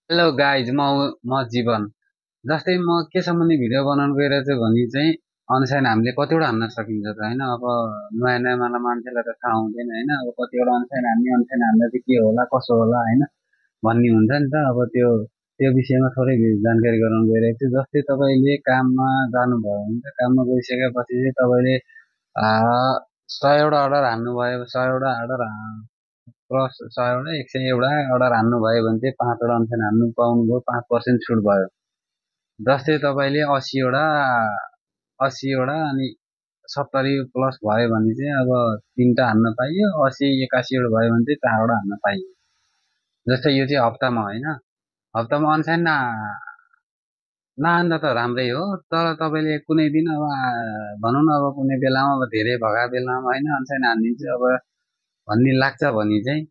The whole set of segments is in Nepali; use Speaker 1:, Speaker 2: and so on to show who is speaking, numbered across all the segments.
Speaker 1: हेलो गाइज म जीवन। जस्तै म के सम्बन्धी भिडियो बनाउनु गइरहेको छु भने चाहिँ अनुसार हामीले कतिवटा हान्न सकिन्छ त होइन। अब नयाँ नयाँ माला मान्छेलाई त थाहा हुँदैन होइन। अब कतिवटा अनुसार हान्दा चाहिँ के होला कसो होला होइन भन्ने हुन्छ नि त। अब त्यो त्यो विषयमा थोरै जानकारी गराउनु गइरहेको छु। जस्तै तपाईँले काममा जानुभयो भने त काममा गइसकेपछि चाहिँ तपाईँले आ, 100वटा अर्डर हान्नुभयो, 100वटा अर्डर क्रस 100वटा 101वटा अर्डर हान्नुभयो भने चाहिँ 5वटा अनुसार हान्नु पाउनुभयो, 5% छुट भयो। जस्तै तपाईँले 80वटा अनि 70 प्लस भयो भने चाहिँ अब 3टा हान्न पाइयो, 80 81वटा भयो भने चाहिँ 4वटा हान्न पाइयो। जस्तै यो चाहिँ हप्तामा होइन, हप्तामा अनुसार नहान्दा त राम्रै हो। तर तपाईँले कुनै दिन अब भनौँ न अब कुनै बेलामा अब धेरै भएका बेलामा होइन अनुसार हानिदिन्छु अब भन्ने लाग्छ भने चाहिँ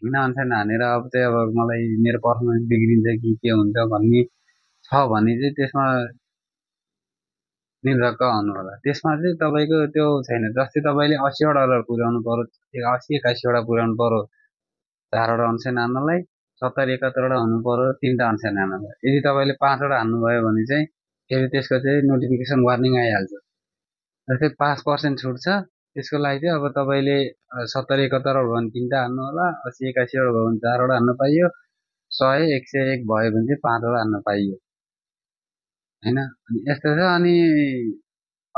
Speaker 1: होइन अनुसार हानेर अब चाहिँ अब मलाई मेरो पर्फर्मेन्स बिग्रिन्छ कि के हुन्छ भन्ने छ भने चाहिँ त्यसमा निर्धक्क हुनु होला। त्यसमा चाहिँ तपाईँको त्यो छैन। जस्तै तपाईँले 80वटा अर्डर पुर्याउनु पर्यो, 80 81वटा पुर्याउनु पर्यो 4वटा अनुसार हान्नलाई, 70 71वटा हुनु पर्यो 3टा अनुसार हान्नलाई। यदि तपाईँले 5वटा हान्नुभयो भने चाहिँ फेरि त्यसको चाहिँ नोटिफिकेसन वार्निङ आइहाल्छ। जस्तै 5% छुट छ, त्यसको लागि चाहिँ अब तपाईँले 70 71 भयो भने 3टा हान्नु होला, 80 81वटा भयो भने 4वटा हान्न पाइयो, 100 101 भयो भने चाहिँ 5वटा हान्न पाइयो होइन। अनि यस्तो छ। अनि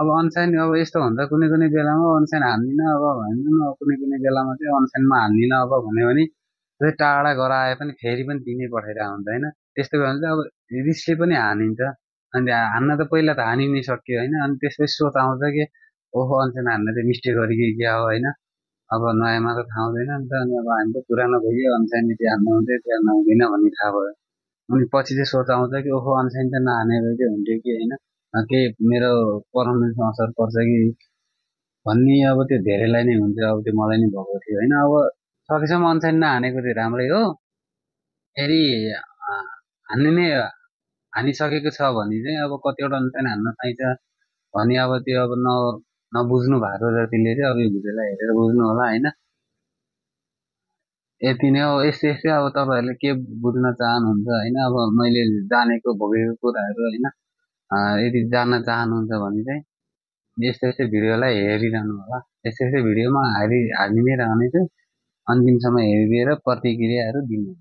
Speaker 1: अब अनसाइन अब यस्तो हुन्छ कुनै कुनै बेलामा अनसाइन हान्दिनँ अब भनिदिनु, अब कुनै कुनै बेलामा चाहिँ अनसाइनमा हान्दिनँ अब भन्यो भने त्यो टाढा गराए पनि फेरि पनि तिनै पठाइरहेको हुन्छ होइन। त्यस्तो भयो भने चाहिँ अब रिसले पनि हानिन्छ। अनि हान्न त पहिला त हानि नै सक्यो होइन। अनि त्यसपछि सोच आउँछ कि ओहो अनसाइन हान्न चाहिँ मिस्टेक गरेँ कि क्या हो होइन। अब नयाँमा त थाहा हुँदैन नि त। अनि अब हामी त पुरानो भइयो, अनसाइन यति हान्नु हुन्छ यति हान्नु हुँदैन भन्ने थाहा भयो। अनि पछि चाहिँ सोच आउँछ कि ओहो अनसाइन त नहाने भए चाहिँ हुन्थ्यो कि होइन, केही मेरो पर्फर्मेन्समा असर पर्छ कि भन्ने अब त्यो धेरैलाई नै हुन्छ। अब त्यो मलाई नै भएको थियो होइन। अब सकेसम्म अनसाइन नहानेको चाहिँ राम्रै हो। फेरि हान्ने नै हानिसकेको छ भने चाहिँ अब कतिवटा अनसाइन हान्न पाइन्छ भने अब त्यो अब नबुझ्नु भएको जतिले चाहिँ अब यो भिडियोलाई हेरेर बुझ्नु होला होइन। यति नै हो। यस्तै यस्तै अब तपाईँहरूले के बुझ्न चाहनुहुन्छ होइन। अब मैले जानेको भोगेको कुराहरू होइन, यदि जान्न चाहनुहुन्छ भने चाहिँ यस्तो यस्तो भिडियोलाई हेरिरहनु होला। यस्तो यस्तो भिडियोमा हानि नै रहनेछु। अन्तिमसम्म हेरिदिएर प्रतिक्रियाहरू दिनु।